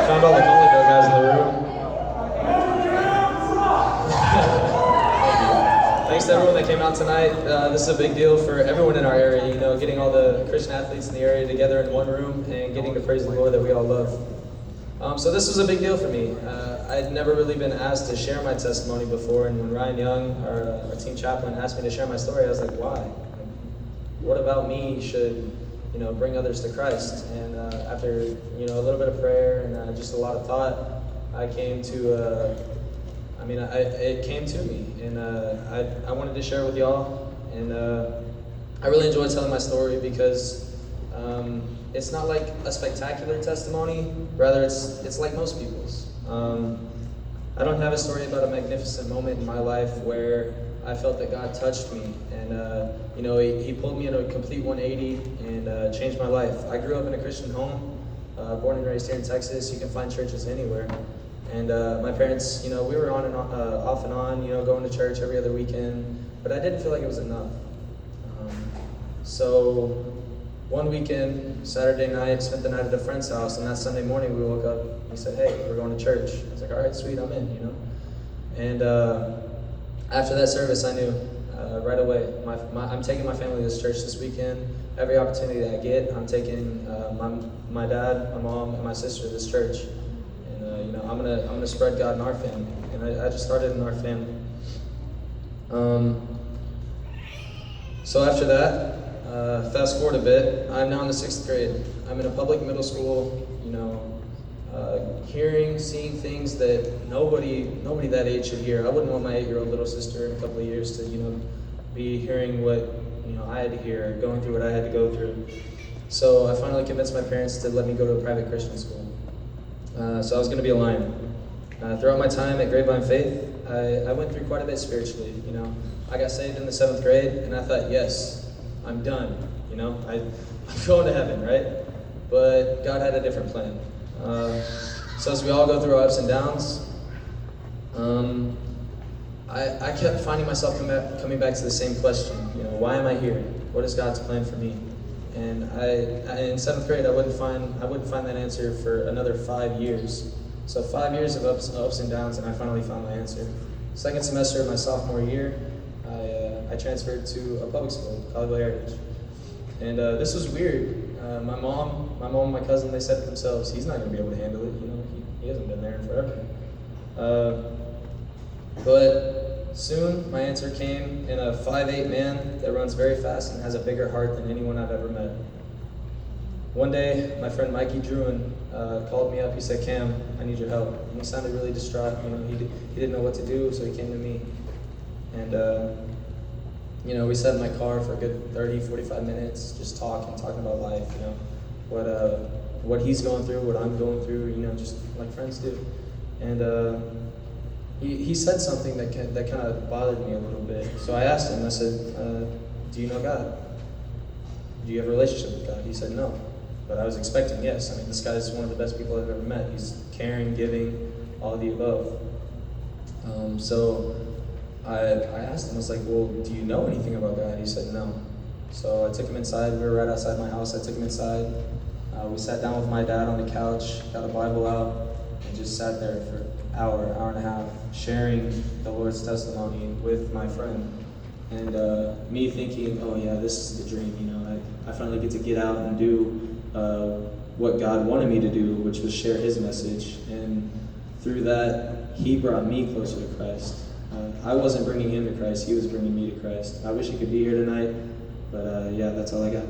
Found all the Golden guys in the room. Thanks to everyone that came out tonight. This is a big deal for everyone in our area, you know, getting all the Christian athletes in the area together in one room and getting to praise the Lord that we all love. So this was a big deal for me. I'd never really been asked to share my testimony before, and when Ryan Young, our team chaplain, asked me to share my story, I was like, why? What about me should, you know, bring others to Christ? And after, you know, a little bit of prayer and just a lot of thought, I came to, it came to me, and I wanted to share it with y'all, and I really enjoyed telling my story because it's not like a spectacular testimony, rather it's like most people's. I don't have a story about a magnificent moment in my life where I felt that God touched me, and you know, he pulled me in a complete 180 and changed my life. I grew up in a Christian home, born and raised here in Texas. You can find churches anywhere. And my parents, you know, we were on and off and on, you know, going to church every other weekend, but I didn't feel like it was enough. So one weekend, Saturday night, spent the night at a friend's house, and that Sunday morning we woke up, he said, hey, we're going to church. I was like, all right, sweet, I'm in, you know. And after that service, I knew right away, I'm taking my family to this church this weekend. Every opportunity that I get, I'm taking my dad, my mom, and my sister to this church. You know, I'm gonna spread God in our family, and I just started in our family. So after that, fast forward a bit, I'm now in the 6th grade. I'm in a public middle school, you know, seeing things that nobody that age should hear. I wouldn't want my 8-year-old little sister in a couple of years to, you know, be hearing what, you know, I had to hear, going through what I had to go through. So I finally convinced my parents to let me go to a private Christian school. So I was going to be a lion. Throughout my time at Grapevine Faith, I went through quite a bit spiritually. You know, I got saved in the 7th grade, and I thought, yes, I'm done. You know, I'm going to heaven, right? But God had a different plan. So as we all go through our ups and downs, I kept finding myself coming back to the same question. You know, why am I here? What is God's plan for me? And in 7th grade, I wouldn't find that answer for another 5 years. So 5 years of ups and downs, and I finally found my answer. Second semester of my sophomore year, I transferred to a public school, Colleyville Heritage. And this was weird. My mom and my cousin, they said to themselves, he's not going to be able to handle it. You know, he hasn't been there in forever. But soon, my answer came in a 5'8" man that runs very fast and has a bigger heart than anyone I've ever met. One day, my friend Mikey Druin called me up. He said, Cam, I need your help. And he sounded really distraught. You know, he didn't know what to do, so he came to me. And, you know, we sat in my car for a good 30, 45 minutes, just talking about life, you know, what he's going through, what I'm going through, you know, just like friends do. And he said something that kind of bothered me a little bit. So I asked him, I said, do you know God? Do you have a relationship with God? He said, no. But I was expecting yes. I mean, this guy's one of the best people I've ever met. He's caring, giving, all of the above. So I asked him, I was like, well, do you know anything about God? He said, no. So I took him inside. We were right outside my house. I took him inside. We sat down with my dad on the couch, got a Bible out, and just sat there for an hour and a half, sharing the Lord's testimony with my friend. And me thinking, oh yeah, this is the dream, you know, I finally get to get out and do what God wanted me to do, which was share His message. And through that, He brought me closer to Christ. I wasn't bringing Him to Christ, He was bringing me to Christ. I wish He could be here tonight, but yeah, that's all I got.